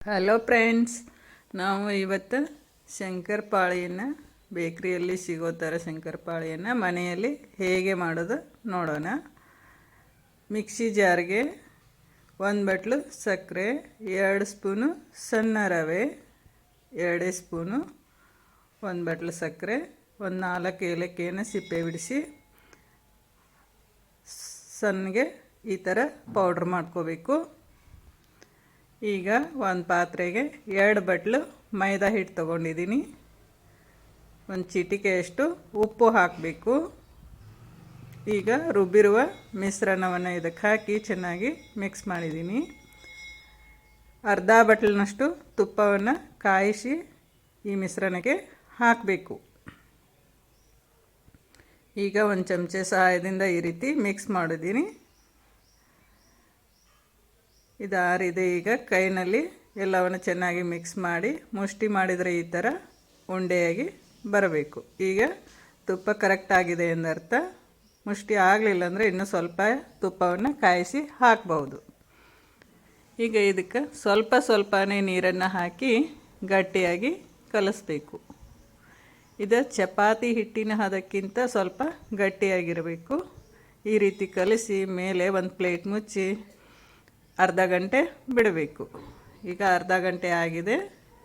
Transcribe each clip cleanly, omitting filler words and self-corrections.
Hello friends, ನಾವು ಇವತ್ತು ಶಂಕರಪಾಳಿಯನ್ನು ಬೇಕ್ರಿಯಲ್ಲಿ ಸಿಗೋ ಥರ ಶಂಕರಪಾಳಿಯನ್ನು ಮನೆಯಲ್ಲಿ ಹೇಗೆ ಮಾಡೋದು ನೋಡೋಣ. ಮಿಕ್ಸಿ ಜಾರ್ಗೆ 1 ಬಟ್ಲು ಸಕ್ಕರೆ, 2 ಸ್ಪೂನು ಸಣ್ಣ ರವೆ, 2 ಸ್ಪೂನು 1 ಬಟ್ಲು ಸಕ್ಕರೆ, 4 ಏಲಕ್ಕಿಯನ್ನು ಸಿಪ್ಪೆ ಬಿಡಿಸಿ ಸಣ್ಣಗೆ ಈ ಥರ ಪೌಡ್ರ್ ಮಾಡ್ಕೋಬೇಕು. ಈಗ ಒಂದು ಪಾತ್ರೆಗೆ 2 ಬಟ್ಲು ಮೈದಾ ಹಿಟ್ಟು ತೊಗೊಂಡಿದ್ದೀನಿ. ಒಂದು ಚಿಟಿಕೆಯಷ್ಟು ಉಪ್ಪು ಹಾಕಬೇಕು. ಈಗ ರುಬ್ಬಿರುವ ಮಿಶ್ರಣವನ್ನು ಇದಕ್ಕೆ ಹಾಕಿ ಚೆನ್ನಾಗಿ ಮಿಕ್ಸ್ ಮಾಡಿದ್ದೀನಿ. ಅರ್ಧ ಬಟ್ಲಿನಷ್ಟು ತುಪ್ಪವನ್ನು ಕಾಯಿಸಿ ಈ ಮಿಶ್ರಣಕ್ಕೆ ಹಾಕಬೇಕು. ಈಗ ಒಂದು ಚಮಚೆ ಸಹಾಯದಿಂದ ಈ ರೀತಿ ಮಿಕ್ಸ್ ಮಾಡಿದ್ದೀನಿ. ಇದಾರಿದೆ. ಈಗ ಕೈನಲ್ಲಿ ಎಲ್ಲವನ್ನು ಚೆನ್ನಾಗಿ ಮಿಕ್ಸ್ ಮಾಡಿ ಮುಷ್ಟಿ ಮಾಡಿದರೆ ಈ ಥರ ಉಂಡೆಯಾಗಿ ಬರಬೇಕು. ಈಗ ತುಪ್ಪ ಕರೆಕ್ಟ್ ಆಗಿದೆ ಎಂದರ್ಥ. ಮುಷ್ಟಿ ಆಗಲಿಲ್ಲ ಅಂದರೆ ಇನ್ನೂ ಸ್ವಲ್ಪ ತುಪ್ಪವನ್ನು ಕಾಯಿಸಿ ಹಾಕಬಹುದು. ಈಗ ಇದಕ್ಕೆ ಸ್ವಲ್ಪನೇ ನೀರನ್ನು ಹಾಕಿ ಗಟ್ಟಿಯಾಗಿ ಕಲಿಸ್ಬೇಕು. ಇದು ಚಪಾತಿ ಹಿಟ್ಟಿನ ಹದಕ್ಕಿಂತ ಸ್ವಲ್ಪ ಗಟ್ಟಿಯಾಗಿರಬೇಕು. ಈ ರೀತಿ ಕಲಿಸಿ ಮೇಲೆ ಒಂದು ಪ್ಲೇಟ್ ಮುಚ್ಚಿ ಅರ್ಧ ಗಂಟೆ ಬಿಡಬೇಕು. ಈಗ ಅರ್ಧ ಗಂಟೆ ಆಗಿದೆ.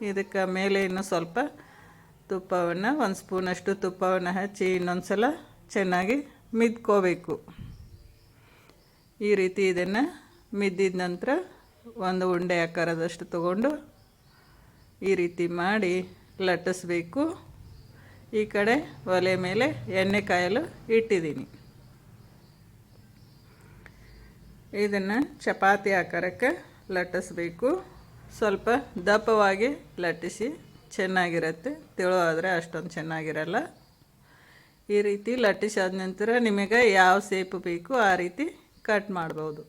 ಇದಕ್ಕೆ ಮೇಲೆ ಇನ್ನೂ ಸ್ವಲ್ಪ ತುಪ್ಪವನ್ನು 1 ಸ್ಪೂನಷ್ಟು ತುಪ್ಪವನ್ನು ಹಚ್ಚಿ ಇನ್ನೊಂದು ಸಲ ಚೆನ್ನಾಗಿ ಮಿದ್ಕೋಬೇಕು. ಈ ರೀತಿ ಇದನ್ನು ಮಿದ್ದಿದ ನಂತರ ಒಂದು ಉಂಡೆ ಆಕಾರದಷ್ಟು ತಗೊಂಡು ಈ ರೀತಿ ಮಾಡಿ ಲಟ್ಟಿಸ್ಬೇಕು. ಈ ಕಡೆ ಒಲೆ ಮೇಲೆ ಎಣ್ಣೆ ಕಾಯಲು ಇಟ್ಟಿದ್ದೀನಿ. ಇದನ್ನು ಚಪಾತಿ ಆಕಾರಕ್ಕೆ ಲಟ್ಟಿಸ್ಬೇಕು. ಸ್ವಲ್ಪ ದಪ್ಪವಾಗಿ ಲಟ್ಟಿಸಿ ಚೆನ್ನಾಗಿರುತ್ತೆ. ತೆಳು ಆದರೆ ಅಷ್ಟೊಂದು ಚೆನ್ನಾಗಿರಲ್ಲ. ಈ ರೀತಿ ಲಟ್ಟಿಸಾದ ನಂತರ ನಿಮಗೆ ಯಾವ ಶೇಪ್ ಬೇಕು ಆ ರೀತಿ ಕಟ್ ಮಾಡ್ಬೋದು.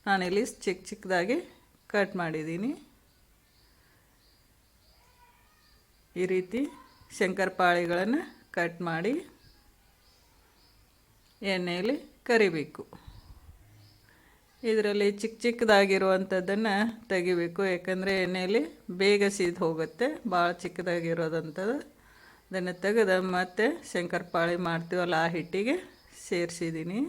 ನಾನಿಲ್ಲಿ ಚಿಕ್ಕದಾಗಿ ಕಟ್ ಮಾಡಿದ್ದೀನಿ. ಈ ರೀತಿ ಶಂಕರಪಾಳಿಗಳನ್ನು ಕಟ್ ಮಾಡಿ ಎಣ್ಣೆಯಲ್ಲಿ ಕರಿಬೇಕು. ಇದರಲ್ಲಿ ಚಿಕ್ಕದಾಗಿರುವಂಥದ್ದನ್ನು ತೆಗಿಬೇಕು. ಯಾಕಂದರೆ ಎಣ್ಣೆಯಲ್ಲಿ ಬೇಗ ಸೀದು ಹೋಗುತ್ತೆ. ಭಾಳ ಚಿಕ್ಕದಾಗಿರೋದಂಥದ್ದು ಅದನ್ನು ತೆಗೆದು ಮತ್ತೆ ಶಂಕರಪಾಳಿ ಮಾಡ್ತೀವಲ್ಲ ಆ ಹಿಟ್ಟಿಗೆ ಸೇರಿಸಿದ್ದೀನಿ.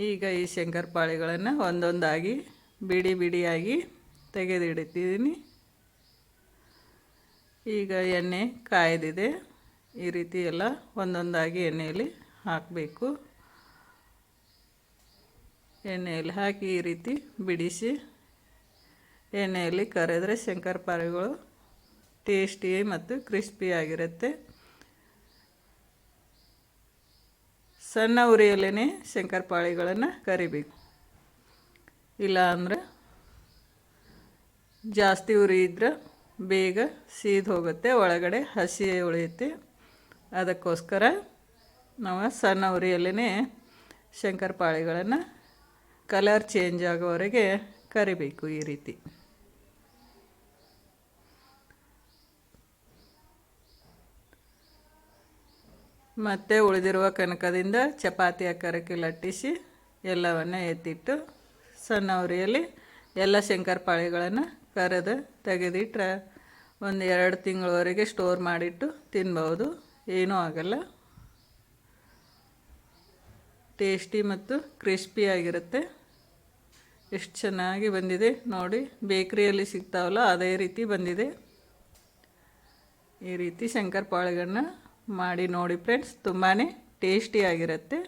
ಈಗ ಈ ಶಂಕರಪಾಳಿಗಳನ್ನು ಒಂದೊಂದಾಗಿ ಬಿಡಿಯಾಗಿ ತೆಗೆದಿಡ್ತಿದ್ದೀನಿ. ಈಗ ಎಣ್ಣೆ ಕಾಯ್ದಿದೆ. ಈ ರೀತಿ ಎಲ್ಲ ಒಂದೊಂದಾಗಿ ಎಣ್ಣೆಯಲ್ಲಿ ಹಾಕಬೇಕು. ಎಣ್ಣೆಯಲ್ಲಿ ಹಾಕಿ ಈ ರೀತಿ ಬಿಡಿಸಿ ಎಣ್ಣೆಯಲ್ಲಿ ಕರೆದರೆ ಶಂಕರಪಾಳಿಗಳು ಟೇಸ್ಟಿ ಮತ್ತು ಕ್ರಿಸ್ಪಿಯಾಗಿರುತ್ತೆ. ಸಣ್ಣ ಉರಿಯಲ್ಲೇ ಶಂಕರಪಾಳಿಗಳನ್ನು ಕರಿಬೇಕು. ಇಲ್ಲ ಅಂದರೆ ಜಾಸ್ತಿ ಉರಿ ಇದ್ದರೆ ಬೇಗ ಸೀದು ಹೋಗುತ್ತೆ, ಒಳಗಡೆ ಹಸಿ ಉಳಿಯುತ್ತೆ. ಅದಕ್ಕೋಸ್ಕರ ನಾವು ಸಣ್ಣ ಉರಿಯಲ್ಲೇ ಶಂಕರಪಾಳಿಗಳನ್ನು ಕಲರ್ ಚೇಂಜ್ ಆಗೋವರೆಗೆ ಕರಿಬೇಕು. ಈ ರೀತಿ ಮತ್ತೆ ಉಳಿದಿರುವ ಕನಕದಿಂದ ಚಪಾತಿ ಆಕಾರಕ್ಕೆ ಲಟ್ಟಿಸಿ ಎಲ್ಲವನ್ನು ಎತ್ತಿಟ್ಟು ಸಣ್ಣ ಉರಿಯಲ್ಲಿ ಎಲ್ಲ ಶಂಕರಪಾಳಿಗಳನ್ನು ಕರೆದು ತೆಗೆದಿಟ್ಟರೆ ಒಂದು 2 ತಿಂಗಳವರೆಗೆ ಸ್ಟೋರ್ ಮಾಡಿಟ್ಟು ತಿನ್ಬೋದು. ಏನೂ ಆಗಲ್ಲ. ಟೇಸ್ಟಿ ಮತ್ತು ಕ್ರಿಸ್ಪಿಯಾಗಿರುತ್ತೆ. ಎಷ್ಟು ಚೆನ್ನಾಗಿ ಬಂದಿದೆ ನೋಡಿ. ಬೇಕ್ರಿಯಲ್ಲಿ ಸಿಗ್ತಾವಲ್ಲ ಅದೇ ರೀತಿ ಬಂದಿದೆ. ಈ ರೀತಿ ಶಂಕರಪಾಳಿಗಳನ್ನ ಮಾಡಿ ನೋಡಿ ಫ್ರೆಂಡ್ಸ್. ತುಂಬಾ ಟೇಸ್ಟಿಯಾಗಿರುತ್ತೆ.